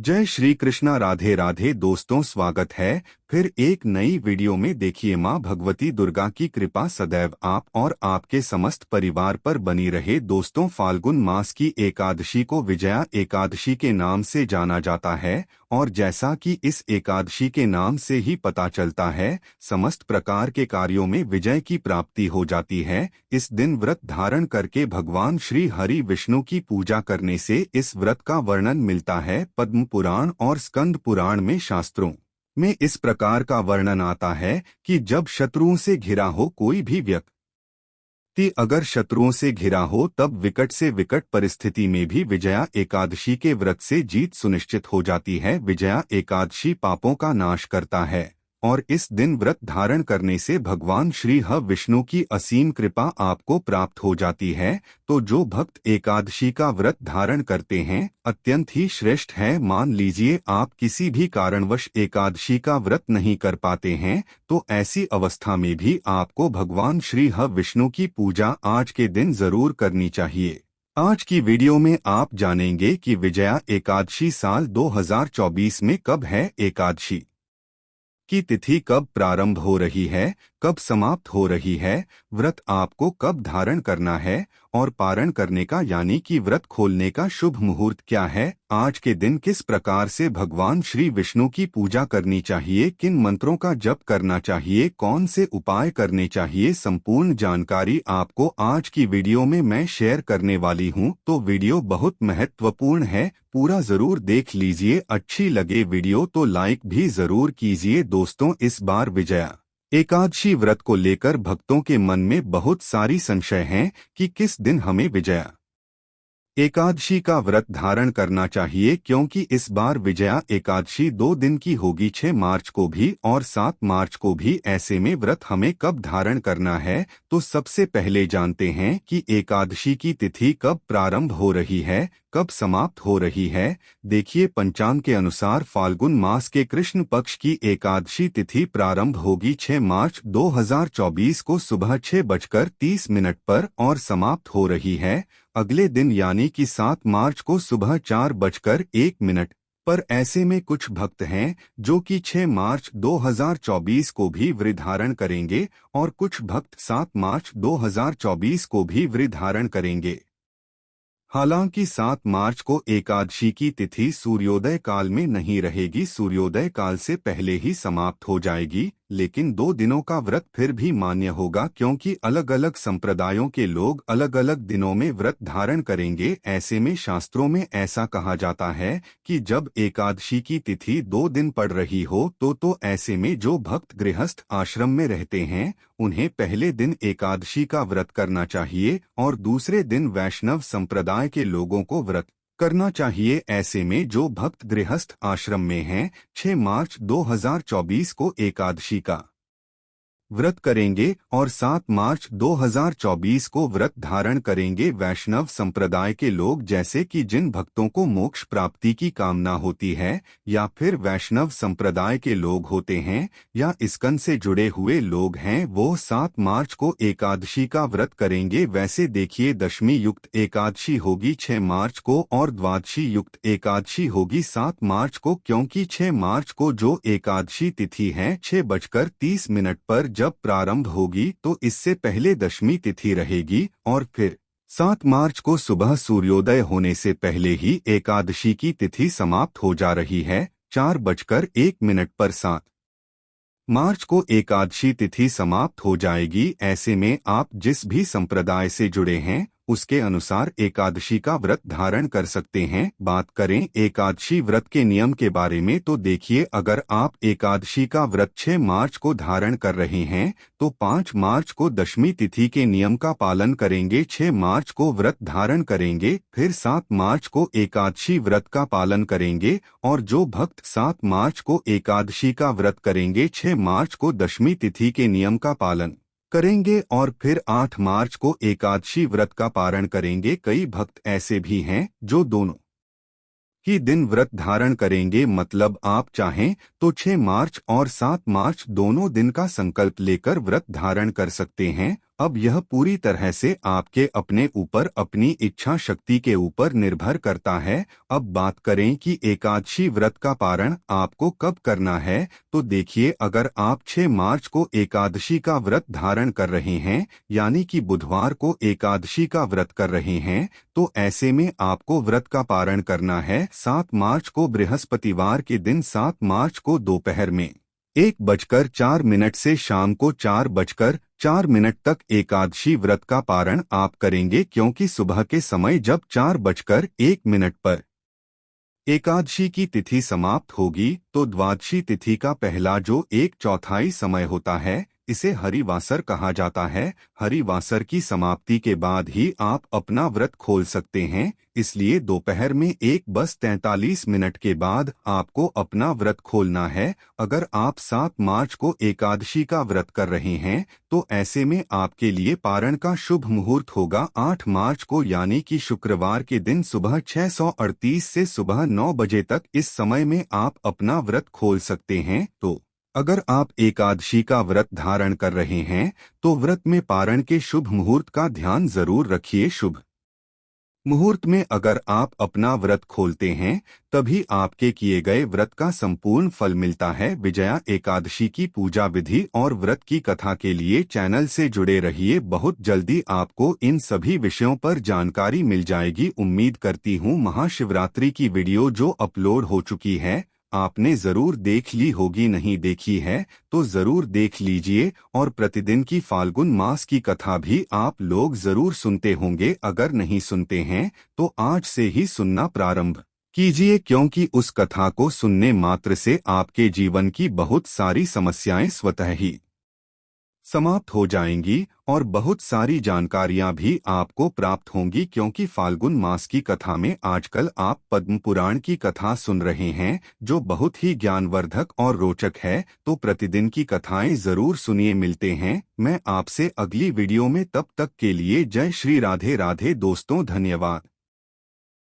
जय श्री कृष्णा। राधे राधे दोस्तों, स्वागत है फिर एक नई वीडियो में। देखिए, माँ भगवती दुर्गा की कृपा सदैव आप और आपके समस्त परिवार पर बनी रहे। दोस्तों, फाल्गुन मास की एकादशी को विजया एकादशी के नाम से जाना जाता है और जैसा कि इस एकादशी के नाम से ही पता चलता है, समस्त प्रकार के कार्यों में विजय की प्राप्ति हो जाती है। इस दिन व्रत धारण करके भगवान श्री हरि विष्णु की पूजा करने से इस व्रत का वर्णन मिलता है। पद्म पुराण और स्कंद पुराण में शास्त्रों में इस प्रकार का वर्णन आता है कि जब शत्रुओं से घिरा हो कोई भी व्यक्ति, अगर शत्रुओं से घिरा हो, तब विकट से विकट परिस्थिति में भी विजया एकादशी के व्रत से जीत सुनिश्चित हो जाती है। विजया एकादशी पापों का नाश करता है और इस दिन व्रत धारण करने से भगवान श्री ह विष्णु की असीम कृपा आपको प्राप्त हो जाती है। तो जो भक्त एकादशी का व्रत धारण करते हैं, अत्यंत ही श्रेष्ठ है। मान लीजिए आप किसी भी कारणवश एकादशी का व्रत नहीं कर पाते हैं, तो ऐसी अवस्था में भी आपको भगवान श्री ह विष्णु की पूजा आज के दिन जरूर करनी चाहिए। आज की वीडियो में आप जानेंगे कि विजया एकादशी साल 2024 में कब है, एकादशी की तिथि कब प्रारंभ हो रही है, कब समाप्त हो रही है, व्रत आपको कब धारण करना है और पारण करने का यानी कि व्रत खोलने का शुभ मुहूर्त क्या है, आज के दिन किस प्रकार से भगवान श्री विष्णु की पूजा करनी चाहिए, किन मंत्रों का जप करना चाहिए, कौन से उपाय करने चाहिए, संपूर्ण जानकारी आपको आज की वीडियो में मैं शेयर करने वाली हूं। तो वीडियो बहुत महत्वपूर्ण है, पूरा जरूर देख लीजिए। अच्छी लगे वीडियो तो लाइक भी जरूर कीजिए। दोस्तों, इस बार विजया एकादशी व्रत को लेकर भक्तों के मन में बहुत सारी संशय हैं कि किस दिन हमें विजया एकादशी का व्रत धारण करना चाहिए, क्योंकि इस बार विजया एकादशी 2 दिन की होगी, 6 मार्च को भी और 7 मार्च को भी। ऐसे में व्रत हमें कब धारण करना है, तो सबसे पहले जानते हैं कि एकादशी की तिथि कब प्रारंभ हो रही है, कब समाप्त हो रही है। देखिए, पंचांग के अनुसार फाल्गुन मास के कृष्ण पक्ष की एकादशी तिथि प्रारंभ होगी 6 मार्च 2024 को सुबह 6:30 पर और समाप्त हो रही है अगले दिन यानी कि 7 मार्च को सुबह 4:01 पर। ऐसे में कुछ भक्त हैं जो कि 6 मार्च 2024 को भी व्रत धारण करेंगे और कुछ भक्त 7 मार्च 2024 को भी व्रत धारण करेंगे। हालांकि 7 मार्च को एकादशी की तिथि सूर्योदय काल में नहीं रहेगी, सूर्योदय काल से पहले ही समाप्त हो जाएगी, लेकिन 2 दिनों का व्रत फिर भी मान्य होगा, क्योंकि अलग अलग संप्रदायों के लोग अलग अलग दिनों में व्रत धारण करेंगे। ऐसे में शास्त्रों में ऐसा कहा जाता है कि जब एकादशी की तिथि 2 दिन पड़ रही हो तो ऐसे में जो भक्त गृहस्थ आश्रम में रहते हैं, उन्हें पहले दिन एकादशी का व्रत करना चाहिए और दूसरे दिन वैष्णव संप्रदाय के लोगों को व्रत करना चाहिए। ऐसे में जो भक्त गृहस्थ आश्रम में हैं, 6 मार्च 2024 को एकादशी का व्रत करेंगे और 7 मार्च 2024 को व्रत धारण करेंगे वैष्णव संप्रदाय के लोग। जैसे कि जिन भक्तों को मोक्ष प्राप्ति की कामना होती है या फिर वैष्णव संप्रदाय के लोग होते हैं या इस्कन से जुड़े हुए लोग हैं, वो 7 मार्च को एकादशी का व्रत करेंगे। वैसे देखिए, दशमी युक्त एकादशी होगी 6 मार्च को और द्वादशी युक्त एकादशी होगी 7 मार्च को, क्योंकि 6 मार्च को जो एकादशी तिथि है 6:30 पर जब प्रारंभ होगी, तो इससे पहले दशमी तिथि रहेगी और फिर 7 मार्च को सुबह सूर्योदय होने से पहले ही एकादशी की तिथि समाप्त हो जा रही है 4:01 पर। 7 मार्च को एकादशी तिथि समाप्त हो जाएगी। ऐसे में आप जिस भी संप्रदाय से जुड़े हैं, उसके अनुसार एकादशी का व्रत धारण कर सकते हैं। बात करें एकादशी व्रत के नियम के बारे में, तो देखिए, अगर आप एकादशी का व्रत 6 मार्च को धारण कर रहे हैं, तो 5 मार्च को दशमी तिथि के नियम का पालन करेंगे, 6 मार्च को व्रत धारण करेंगे, फिर 7 मार्च को एकादशी व्रत का पालन करेंगे और जो भक्त 7 मार्च को एकादशी का व्रत करेंगे, 6 मार्च को दशमी तिथि के नियम का पालन करेंगे और फिर 8 मार्च को एकादशी व्रत का पारण करेंगे। कई भक्त ऐसे भी हैं जो दोनों ही दिन व्रत धारण करेंगे, मतलब आप चाहें तो 6 मार्च और 7 मार्च दोनों दिन का संकल्प लेकर व्रत धारण कर सकते हैं। अब यह पूरी तरह से आपके अपने ऊपर, अपनी इच्छा शक्ति के ऊपर निर्भर करता है। अब बात करें कि एकादशी व्रत का पारण आपको कब करना है, तो देखिए, अगर आप 6 मार्च को एकादशी का व्रत धारण कर रहे हैं, यानी कि बुधवार को एकादशी का व्रत कर रहे हैं, तो ऐसे में आपको व्रत का पारण करना है 7 मार्च को बृहस्पतिवार के दिन, 7 मार्च को दोपहर में 1:04 से शाम को 4:04 तक एकादशी व्रत का पारण आप करेंगे, क्योंकि सुबह के समय जब 4:01 पर एकादशी की तिथि समाप्त होगी, तो द्वादशी तिथि का पहला जो 1/4 समय होता है, इसे हरिवासर कहा जाता है। हरिवासर की समाप्ति के बाद ही आप अपना व्रत खोल सकते हैं, इसलिए दोपहर में 1:43 के बाद आपको अपना व्रत खोलना है। अगर आप 7 मार्च को एकादशी का व्रत कर रहे हैं, तो ऐसे में आपके लिए पारण का शुभ मुहूर्त होगा 8 मार्च को, यानी कि शुक्रवार के दिन सुबह 6:38 से सुबह 9 बजे तक। इस समय में आप अपना व्रत खोल सकते हैं। तो अगर आप एकादशी का व्रत धारण कर रहे हैं, तो व्रत में पारण के शुभ मुहूर्त का ध्यान जरूर रखिए। शुभ मुहूर्त में अगर आप अपना व्रत खोलते हैं, तभी आपके किए गए व्रत का संपूर्ण फल मिलता है। विजया एकादशी की पूजा विधि और व्रत की कथा के लिए चैनल से जुड़े रहिए। बहुत जल्दी आपको इन सभी विषयों पर जानकारी मिल जाएगी। उम्मीद करती हूँ महाशिवरात्रि की वीडियो जो अपलोड हो चुकी है, आपने जरूर देख ली होगी। नहीं देखी है तो जरूर देख लीजिए, और प्रतिदिन की फाल्गुन मास की कथा भी आप लोग जरूर सुनते होंगे। अगर नहीं सुनते हैं तो आज से ही सुनना प्रारंभ कीजिए, क्योंकि उस कथा को सुनने मात्र से आपके जीवन की बहुत सारी समस्याएं स्वतः ही समाप्त हो जाएंगी और बहुत सारी जानकारियां भी आपको प्राप्त होंगी। क्योंकि फाल्गुन मास की कथा में आजकल आप पद्म पुराण की कथा सुन रहे हैं, जो बहुत ही ज्ञानवर्धक और रोचक है। तो प्रतिदिन की कथाएं जरूर सुनिए। मिलते हैं मैं आपसे अगली वीडियो में, तब तक के लिए जय श्री राधे राधे दोस्तों, धन्यवाद।